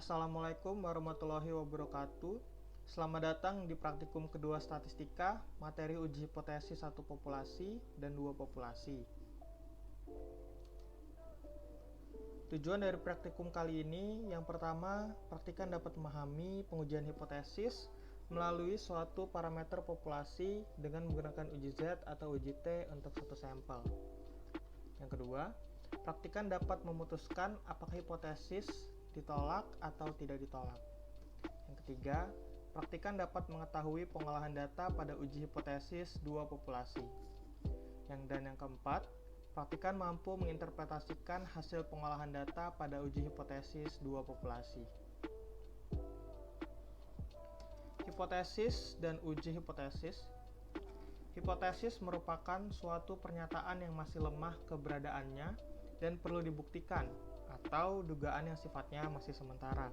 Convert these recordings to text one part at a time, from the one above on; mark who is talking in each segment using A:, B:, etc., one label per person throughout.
A: Assalamualaikum warahmatullahi wabarakatuh. Selamat datang di praktikum kedua statistika, materi uji hipotesis satu populasi dan dua populasi. Tujuan dari praktikum kali ini, yang pertama, praktikan dapat memahami pengujian hipotesis melalui suatu parameter populasi dengan menggunakan uji Z atau uji T untuk satu sampel. Yang kedua, praktikan dapat memutuskan apakah hipotesis ditolak atau tidak ditolak. Yang ketiga, praktikan dapat mengetahui pengolahan data pada uji hipotesis dua populasi. Yang keempat, praktikan mampu menginterpretasikan hasil pengolahan data pada uji hipotesis dua populasi. Hipotesis dan uji hipotesis. Hipotesis merupakan suatu pernyataan yang masih lemah keberadaannya dan perlu dibuktikan, atau dugaan yang sifatnya masih sementara.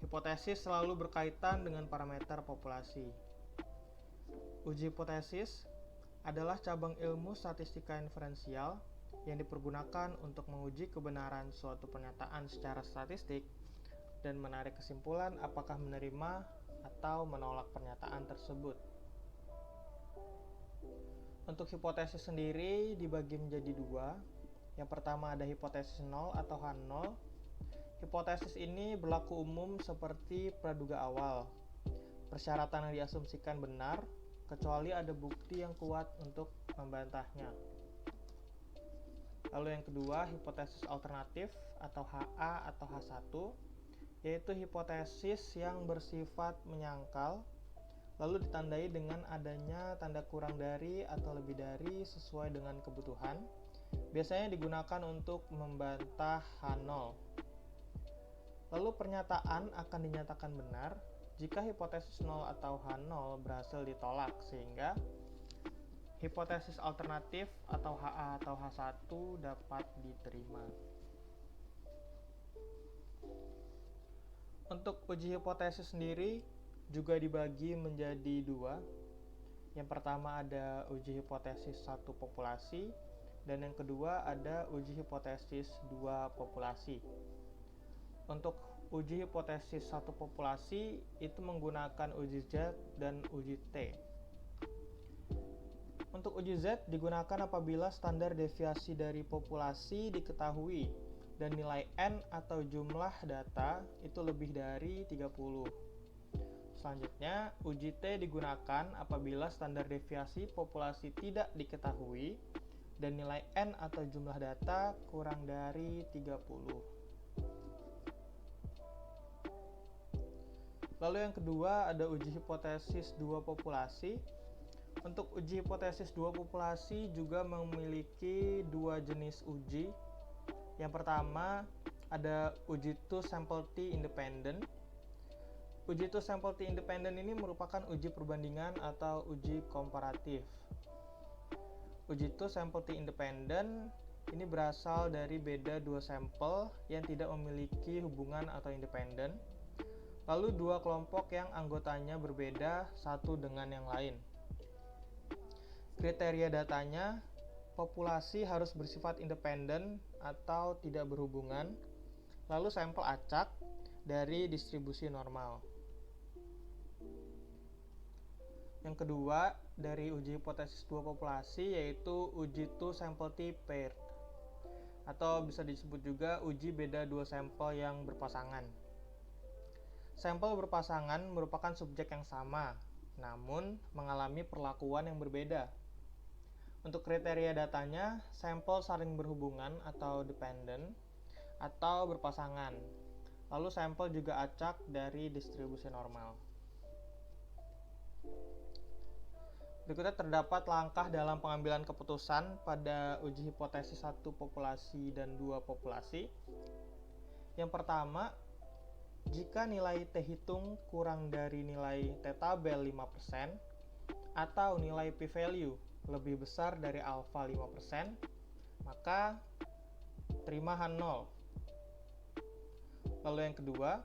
A: Hipotesis selalu berkaitan dengan parameter populasi. Uji hipotesis adalah cabang ilmu statistika inferensial yang dipergunakan untuk menguji kebenaran suatu pernyataan secara statistik dan menarik kesimpulan apakah menerima atau menolak pernyataan tersebut. Untuk hipotesis sendiri dibagi menjadi dua. Yang pertama ada hipotesis 0 atau H0. Hipotesis ini berlaku umum seperti praduga awal. Persyaratan yang diasumsikan benar, kecuali ada bukti yang kuat untuk membantahnya. Lalu yang kedua, hipotesis alternatif atau HA atau H1, yaitu hipotesis yang bersifat menyangkal, lalu ditandai dengan adanya tanda kurang dari atau lebih dari sesuai dengan kebutuhan. Biasanya digunakan untuk membantah H0. Lalu pernyataan akan dinyatakan benar jika hipotesis 0 atau H0 berhasil ditolak, sehingga hipotesis alternatif atau HA atau H1 dapat diterima. Untuk uji hipotesis sendiri juga dibagi menjadi dua. Yang pertama ada uji hipotesis satu populasi, dan yang kedua ada uji hipotesis dua populasi. Untuk uji hipotesis satu populasi itu menggunakan uji Z dan uji T. Untuk uji Z digunakan apabila standar deviasi dari populasi diketahui dan nilai N atau jumlah data itu lebih dari 30. Selanjutnya, uji T digunakan apabila standar deviasi populasi tidak diketahui dan nilai N atau jumlah data kurang dari 30. Lalu yang kedua ada uji hipotesis dua populasi. Untuk uji hipotesis dua populasi juga memiliki dua jenis uji. Yang pertama ada uji two sample T independent. Uji two sample T independent ini merupakan uji perbandingan atau uji komparatif. Uji two sample T independent ini berasal dari beda dua sampel yang tidak memiliki hubungan atau independen, lalu dua kelompok yang anggotanya berbeda satu dengan yang lain. Kriteria datanya, populasi harus bersifat independen atau tidak berhubungan, lalu sampel acak dari distribusi normal. Yang kedua dari uji hipotesis dua populasi yaitu uji two sample T paired, atau bisa disebut juga uji beda dua sampel yang berpasangan. Sampel berpasangan merupakan subjek yang sama, namun mengalami perlakuan yang berbeda. Untuk kriteria datanya, sampel saling berhubungan atau dependent atau berpasangan. Lalu sampel juga acak dari distribusi normal. Berikutnya terdapat langkah dalam pengambilan keputusan pada uji hipotesis satu populasi dan dua populasi. Yang pertama, jika nilai T hitung kurang dari nilai T tabel 5% atau nilai p-value lebih besar dari alfa 5%, maka terima H0. Lalu yang kedua,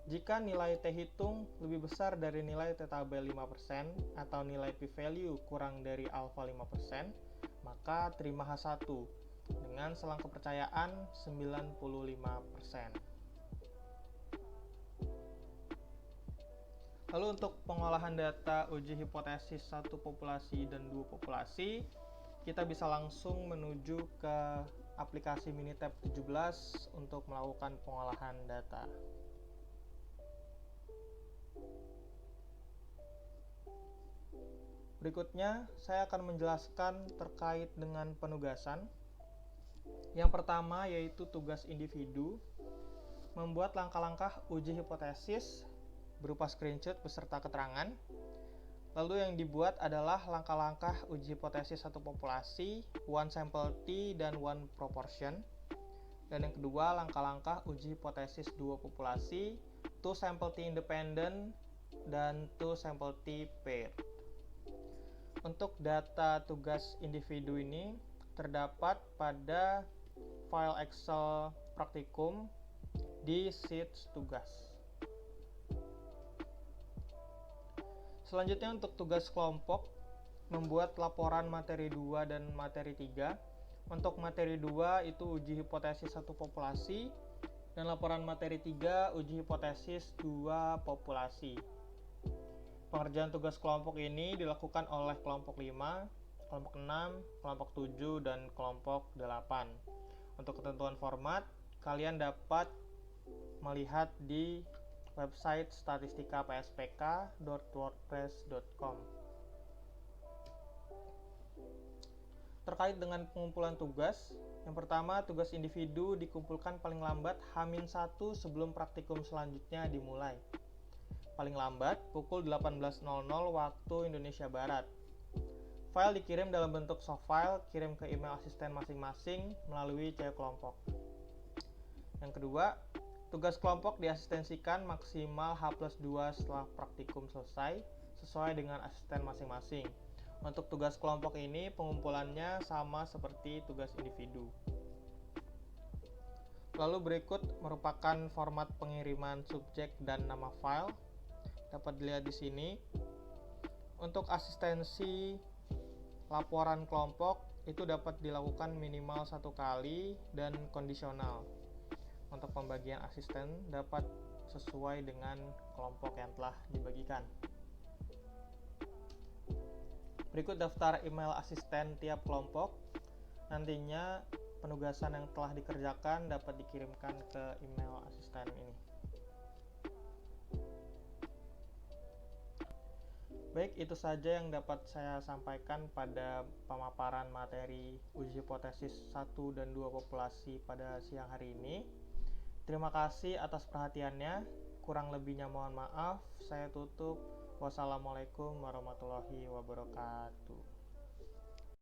A: jika nilai T hitung lebih besar dari nilai T tabel 5% atau nilai p-value kurang dari alfa 5%, maka terima H1 dengan selang kepercayaan 95%. Lalu untuk pengolahan data uji hipotesis satu populasi dan dua populasi, kita bisa langsung menuju ke aplikasi Minitab 17 untuk melakukan pengolahan data. Berikutnya, saya akan menjelaskan terkait dengan penugasan. Yang pertama yaitu tugas individu, membuat langkah-langkah uji hipotesis berupa screenshot beserta keterangan. Lalu yang dibuat adalah langkah-langkah uji hipotesis satu populasi, one sample T dan one proportion. Dan yang kedua, langkah-langkah uji hipotesis dua populasi, two sample T independent dan two sample T paired. Untuk data tugas individu ini terdapat pada file Excel praktikum di sheets tugas. Selanjutnya untuk tugas kelompok, membuat laporan materi 2 dan materi 3. Untuk materi 2 itu uji hipotesis satu populasi, dan laporan materi 3 uji hipotesis 2 populasi. Pengerjaan tugas kelompok ini dilakukan oleh kelompok 5, kelompok 6, kelompok 7, dan kelompok 8. Untuk ketentuan format, kalian dapat melihat di website statistikapspk.wordpress.com. Terkait dengan pengumpulan tugas, yang pertama, tugas individu dikumpulkan paling lambat H-1 sebelum praktikum selanjutnya dimulai. Paling lambat pukul 18.00 waktu Indonesia Barat. File dikirim dalam bentuk soft file, kirim ke email asisten masing-masing melalui chat kelompok. Yang kedua, tugas kelompok diasistensikan maksimal H+2 setelah praktikum selesai, sesuai dengan asisten masing-masing. Untuk tugas kelompok ini, pengumpulannya sama seperti tugas individu. Lalu berikut merupakan format pengiriman subjek dan nama file. Dapat dilihat di sini. Untuk asistensi laporan kelompok itu dapat dilakukan minimal 1 kali dan kondisional. Untuk pembagian asisten dapat sesuai dengan kelompok yang telah dibagikan. Berikut daftar email asisten tiap kelompok. Nantinya penugasan yang telah dikerjakan dapat dikirimkan ke email asisten ini. Baik, itu saja yang dapat saya sampaikan pada pemaparan materi uji hipotesis 1 dan 2 populasi pada siang hari ini. Terima kasih atas perhatiannya. Kurang lebihnya mohon maaf. Saya tutup. Wassalamualaikum warahmatullahi wabarakatuh.